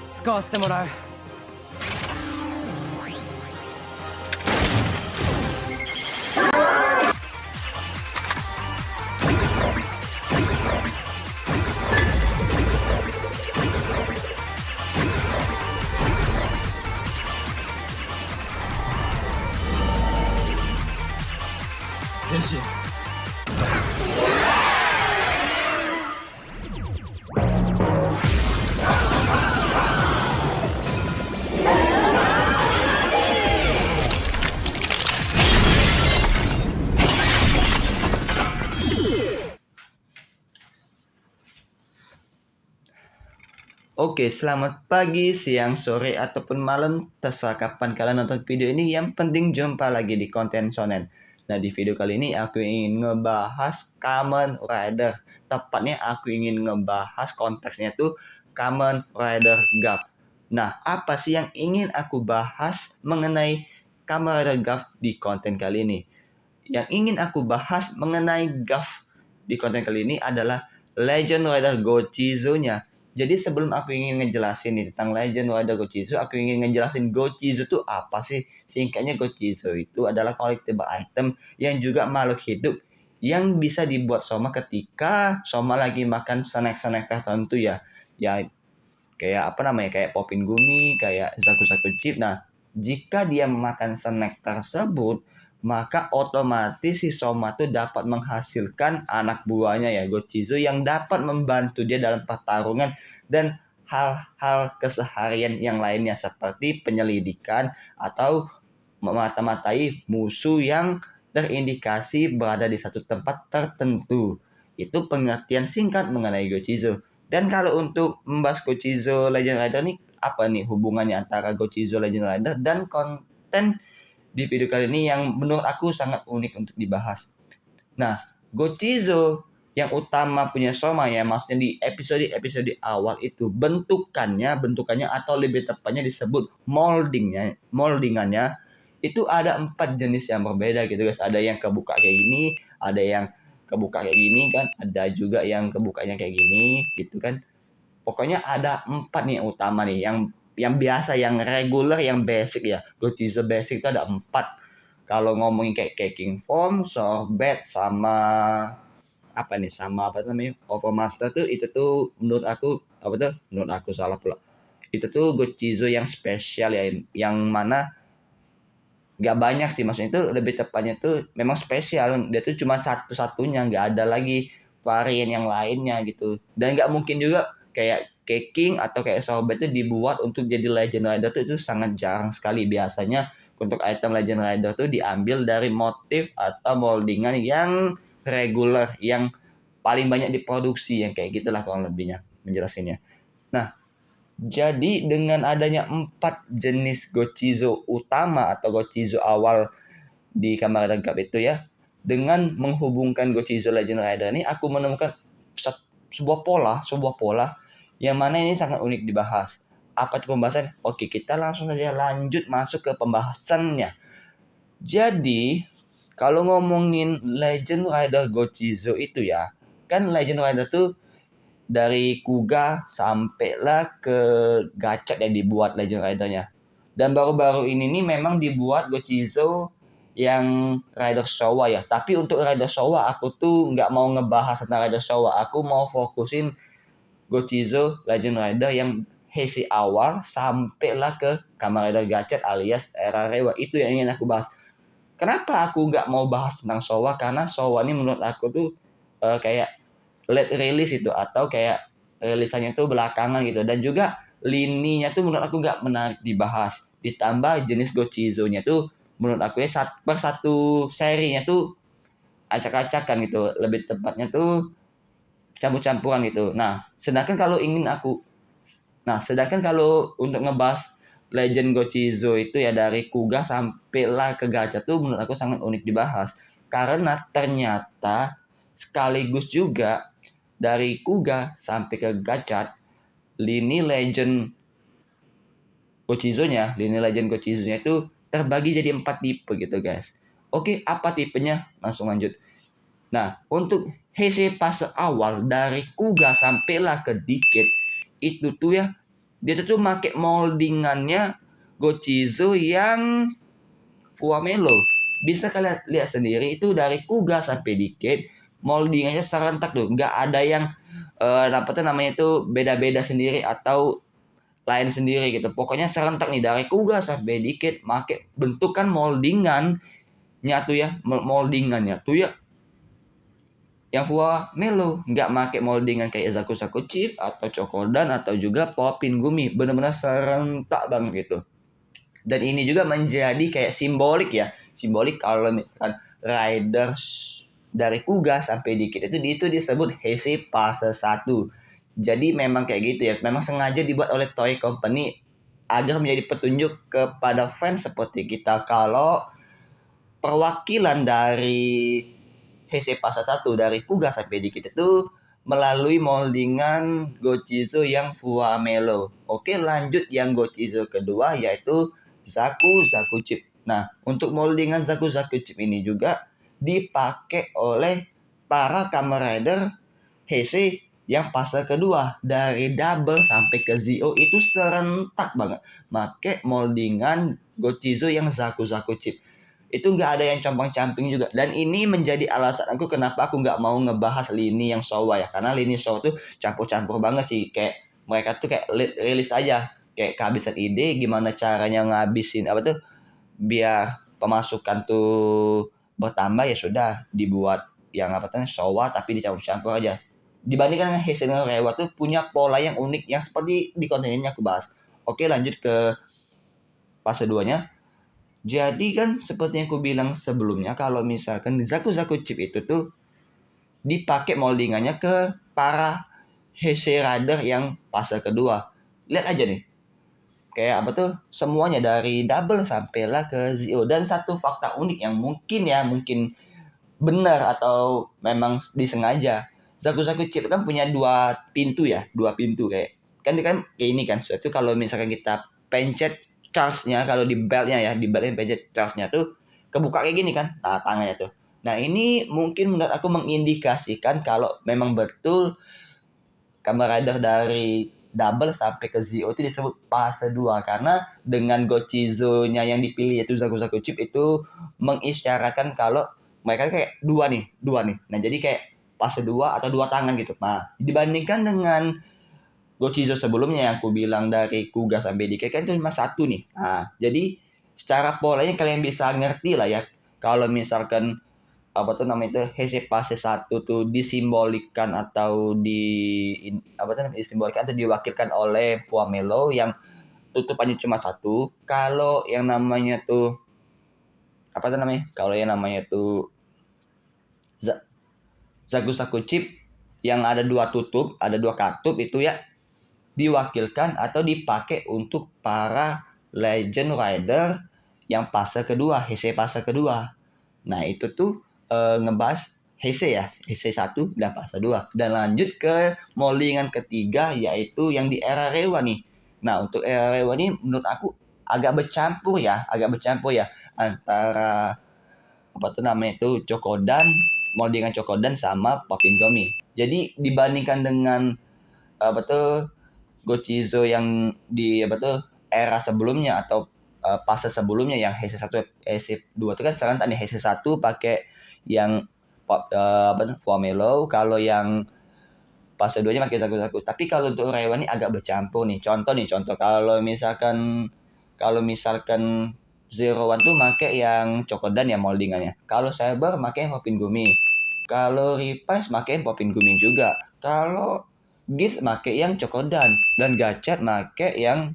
使わせてもらう。よし。Oke, selamat pagi, siang, sore, ataupun malam. Terserah kapan kalian nonton video ini. Yang penting jumpa lagi di konten shonen. Nah, di video kali ini aku ingin ngebahas Kamen Rider. Tepatnya aku ingin ngebahas konteksnya tuh Kamen Rider Gap. Nah, apa sih yang ingin aku bahas mengenai Kamen Rider Gap di konten kali ini? Yang ingin aku bahas mengenai Gap di konten kali ini adalah Legend Rider Gochizo-nya. Jadi sebelum aku ingin ngejelasin nih tentang Legend Rider Gochizo, aku ingin ngejelasin Gochizo itu apa sih? Singkatnya Gochizo itu adalah collectible item yang juga makhluk hidup yang bisa dibuat Soma ketika Soma lagi makan snack-snack tertentu ya. Ya kayak apa namanya? Kayak Popin Gumi, kayak Zaku-Zaku Chip. Nah, jika dia memakan snack tersebut, maka otomatis si Soma tuh dapat menghasilkan anak buahnya ya Gochizo yang dapat membantu dia dalam pertarungan dan hal-hal keseharian yang lainnya seperti penyelidikan atau memata-matai musuh yang terindikasi berada di satu tempat tertentu. Itu pengertian singkat mengenai Gochizo. Dan kalau untuk membahas Gochizo Legend Rider nih, apa nih hubungannya antara Gochizo Legend Rider dan konten di video kali ini yang menurut aku sangat unik untuk dibahas. Nah, Gochizo yang utama punya Soma ya, maksudnya di episode awal itu bentukannya atau lebih tepatnya disebut moldingannya itu ada 4 jenis yang berbeda gitu guys. Ada yang kebuka kayak gini, ada yang kebuka kayak gini kan, ada juga yang kebukanya kayak gini gitu kan. Pokoknya ada 4 nih yang utama nih, yang biasa, yang regular, yang basic ya. Gochizo basic itu ada 4. Kalau ngomongin kayak King Form, Sorbet, sama apa nih, sama apa namanya, Overmaster tuh, itu tuh menurut aku salah pula. Itu tuh Gochizo yang spesial ya, yang mana nggak banyak sih, maksudnya itu lebih tepatnya tuh memang spesial. Dia tuh cuma satu-satunya, nggak ada lagi varian yang lainnya gitu. Dan nggak mungkin juga kayak King atau kayak Sorbet itu dibuat untuk jadi Legend Rider tuh, itu sangat jarang sekali. Biasanya untuk item Legend Rider tuh diambil dari motif atau moldingan yang regular, yang paling banyak diproduksi, yang kayak gitulah kurang lebihnya menjelasinnya. Nah, jadi dengan adanya 4 jenis Gochizo utama atau Gochizo awal di Kamen Rider Gap itu ya, dengan menghubungkan Gochizo Legend Rider ini, aku menemukan sebuah pola yang mana ini sangat unik dibahas. Apa itu pembahasan? Oke, kita langsung saja lanjut masuk ke pembahasannya. Jadi, kalau ngomongin Legend Rider Gochizo itu ya, kan Legend Rider tuh dari Kuga sampailah ke Gachat yang dibuat Legend Rider-nya. Dan baru-baru ini nih memang dibuat Gochizo yang Rider Showa ya. Tapi untuk Rider Showa aku tuh nggak mau ngebahas tentang Rider Showa. Aku mau fokusin Gochizo Legend Rider yang Heisei awal sampailah ke Kamen Rider Gachat alias era Rewa. Itu yang ingin aku bahas. Kenapa aku nggak mau bahas tentang Showa? Karena Showa ini menurut aku tuh kayak late release itu, atau kayak rilisannya tuh belakangan gitu. Dan juga lininya tuh menurut aku nggak menarik dibahas. Ditambah jenis Gochizo-nya tuh menurut aku ya per satu serinya tuh acak-acakan gitu. Lebih tepatnya tuh campur-campuran gitu. Sedangkan kalau untuk ngebahas Legend Gochizo itu ya dari Kuga sampailah ke Gacha tuh menurut aku sangat unik dibahas. Karena ternyata sekaligus juga dari Kuga sampai ke Gacha, lini Legend Gochizo-nya itu terbagi jadi 4 tipe gitu guys. Oke, apa tipenya? Langsung lanjut. Nah, untuk Heisei fase awal dari Kuga sampailah ke Decade itu tuh ya Dia tuh make moldingannya Gochizo yang Fuamelo. Bisa kalian lihat sendiri itu dari Kuga sampai Decade moldingannya serentak tuh, nggak ada yang apa tuh namanya itu beda-beda sendiri atau lain sendiri gitu. Pokoknya serentak nih dari Kuga sampai Decade make bentukan moldingannya tuh ya, moldingannya tuh ya yang Fuamelo, nggak make moldingan kayak Zaku Chip atau Chokodan atau juga Popin Gumi, bener-bener serentak banget gitu. Dan ini juga menjadi kayak simbolik ya, simbolik kalau misalkan riders dari Kuga sampai Decade itu disebut Heisei Fase 1. Jadi memang kayak gitu ya, memang sengaja dibuat oleh Toei Company agar menjadi petunjuk kepada fans seperti kita kalau perwakilan dari Heisei Fase 1 dari Kuga sampai Decade itu melalui moldingan Gochizo yang Fuamelo. Oke, lanjut yang Gochizo kedua yaitu Zaku Chip. Nah, untuk moldingan Zaku Chip ini juga dipakai oleh para Kamen Rider Heisei yang fase kedua dari double sampai ke Zio itu serentak banget. Make moldingan Gochizo yang Zaku Chip. Itu nggak ada yang compang-camping juga, dan ini menjadi alasan aku kenapa aku nggak mau ngebahas lini yang Showa ya, karena lini Showa tuh campur-campur banget sih, kayak mereka tuh kayak rilis aja kayak kehabisan ide gimana caranya ngabisin apa tuh biar pemasukan tuh bertambah, ya sudah dibuat yang apa tuh Showa tapi dicampur-campur aja. Dibandingkan dengan Heisen Rewa tuh punya pola yang unik yang seperti di konten ini aku bahas. Oke, lanjut ke fase 2-nya. Jadi kan seperti yang aku bilang sebelumnya, kalau misalkan Zaku Chip itu tuh dipakai moldingannya ke para Heisei Rider yang fase kedua. Lihat aja nih, kayak apa tuh semuanya dari double sampailah ke Zio. Dan satu fakta unik yang mungkin benar atau memang disengaja, Zaku Chip kan punya dua pintu kayak kan kayak ini kan. Suatu kalau misalkan kita pencet charge-nya, kalau di beltnya ya, di beltnya pencet charge-nya tuh kebuka kayak gini kan, nah tangannya tuh. Nah ini mungkin menurut aku mengindikasikan kalau memang betul Kamen Rider dari double sampai ke Zio itu disebut fase 2 karena dengan Gochizo-nya yang dipilih yaitu Zaku Chip itu mengisyaratkan kalau mereka kayak dua nih. Nah, jadi kayak fase 2 atau dua tangan gitu. Nah, dibandingkan dengan Gochizo sebelumnya yang aku bilang dari Kuga sampai Decade kan cuma satu nih. Nah, jadi secara polanya kalian bisa ngerti lah ya. Kalau misalkan apa tuh namanya itu Heisei Fase 1 tuh disimbolkan atau disimbolkan atau diwakilkan oleh Fuamelo yang tutupannya cuma satu. Kalau yang namanya tuh apa tuh namanya? Kalau yang namanya tuh Zaku Chip yang ada dua tutup, ada dua katup itu ya diwakilkan atau dipakai untuk para Legend Rider yang fase kedua, Heisei fase kedua. Nah, itu tuh ngebahas Heisei ya, Heisei 1 dan fase 2. Dan lanjut ke moldingan ketiga yaitu yang di era Rewa nih. Nah, untuk era Rewa ini menurut aku agak bercampur ya antara apa tuh namanya itu Chokodan, moldingan Chokodan sama Popin Gomi. Jadi dibandingkan dengan apa tuh Gochizo yang di apa tuh era sebelumnya atau fase sebelumnya yang Heisei 1 Heisei 2 itu kan sekarang tadi Heisei 1 pakai yang Fuamelo, kalau yang fase 2-nya pakai Zaku. Tapi kalau untuk Rewa ini agak bercampur nih. Contoh kalau misalkan Zero One tuh pakai yang Chokodan ya moldingannya. Kalau Saber pakai Popin Gumi. Kalau Revice pakai Popin Gumi juga. Kalau Git make yang Chokodan dan Gachet make yang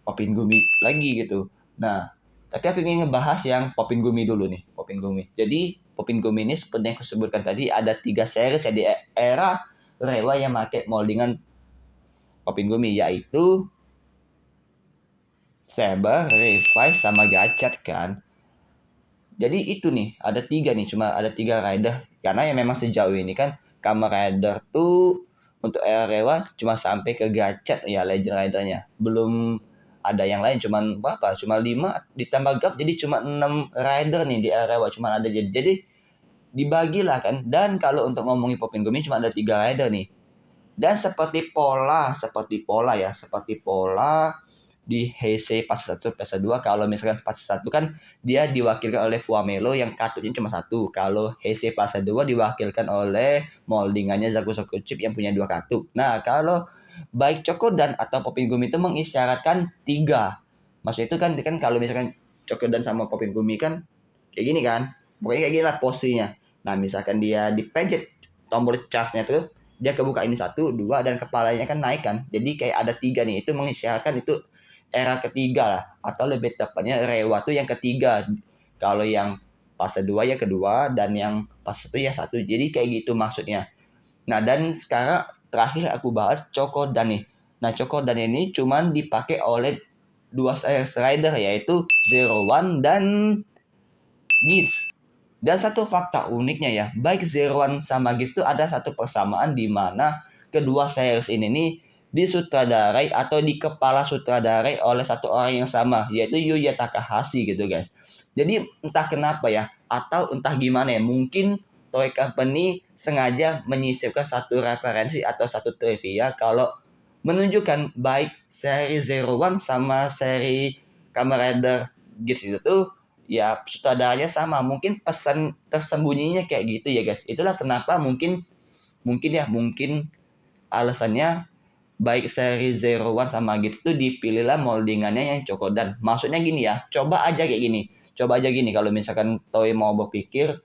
Popin Gumi lagi gitu. Nah, tapi aku ingin ngebahas yang Popin Gumi dulu nih, Popin Gumi. Jadi Popin Gumi ini seperti yang aku sebutkan tadi ada 3 series ya di era Rewa yang make moldingan Popin Gumi, yaitu Saber, Revice sama Gachet kan. Jadi itu nih, ada 3 nih, cuma ada 3 rider karena yang memang sejauh ini kan Kamen Rider tuh untuk era Rewa cuma sampai ke Gachet ya Legend Rider-nya. Belum ada yang lain, cuman berapa? Cuma 5 ditambah Gap jadi cuma 6 rider nih di era Rewa cuma ada jadi dibagilah kan. Dan kalau untuk ngomongin Popin Gumi cuma ada 3 rider nih. Dan seperti pola di Heisei fase 1 fase 2, kalau misalkan fase 1 kan dia diwakilkan oleh Fuamelo yang kartunya cuma satu. Kalau Heisei fase 2 diwakilkan oleh moldingannya Zakusoku Chip yang punya 2 kartu. Nah, kalau baik Chokodan atau Popingumi itu mengisyaratkan 3. Maksudnya itu kan kalau misalkan Chokodan sama Popingumi kan kayak gini kan. Pokoknya kayak gini lah posisinya. Nah, misalkan dia dipencet tombol charge-nya tuh, dia kebuka ini 1, 2, dan kepalanya kan naik kan. Jadi kayak ada 3 nih. Itu mengisyaratkan itu era ketiga lah, atau lebih tepatnya Rewa tuh yang ketiga. Kalau yang fase 2 ya kedua, dan yang fase 1 ya 1. Jadi kayak gitu maksudnya. Nah, dan sekarang terakhir aku bahas Chokodan nih. Nah, Chokodan ini cuman dipakai oleh 2 Series Rider, yaitu Zero One dan Geats. Dan satu fakta uniknya ya, baik Zero One sama Geats itu ada satu persamaan di mana kedua series ini nih disutradarai atau di kepala sutradarai oleh satu orang yang sama, yaitu Yuya Takahashi gitu guys. Jadi entah kenapa ya, atau entah gimana ya, mungkin Toei Company sengaja menyisipkan satu referensi atau satu trivia kalau menunjukkan baik seri Zero One sama seri Kamen Rider Geats itu tuh ya sutradaranya sama. Mungkin pesan tersembunyinya kayak gitu ya guys. Itulah kenapa mungkin alasannya baik seri Zero One sama Geats itu dipilihlah moldingannya yang Chokodan. Maksudnya gini ya, coba aja gini, kalau misalkan Toei mau berpikir,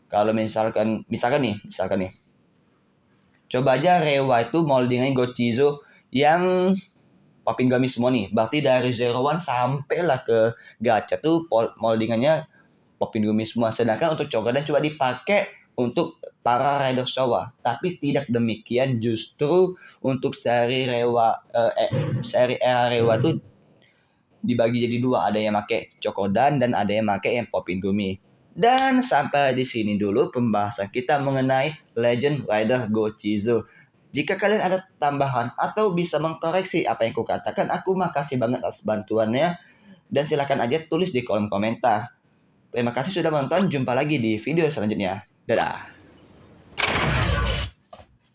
kalau misalkan nih, coba aja Rewa itu moldingannya Gochizo yang Popingami semua nih. Berarti dari Zero One sampailah ke Gacha tuh moldingannya Popingami semua. Sedangkan untuk Chokodan coba dipakai untuk para rider Showa, tapi tidak demikian. Justru untuk seri era Rewa tuh dibagi jadi 2, ada yang pakai Chokodan dan ada yang pakai yang Popingumi. Dan sampai di sini dulu pembahasan kita mengenai Legend Rider Gochizo. Jika kalian ada tambahan atau bisa mengkoreksi apa yang aku katakan, aku makasih banget atas bantuannya, dan silakan aja tulis di kolom komentar. Terima kasih sudah menonton, jumpa lagi di video selanjutnya. Dadah.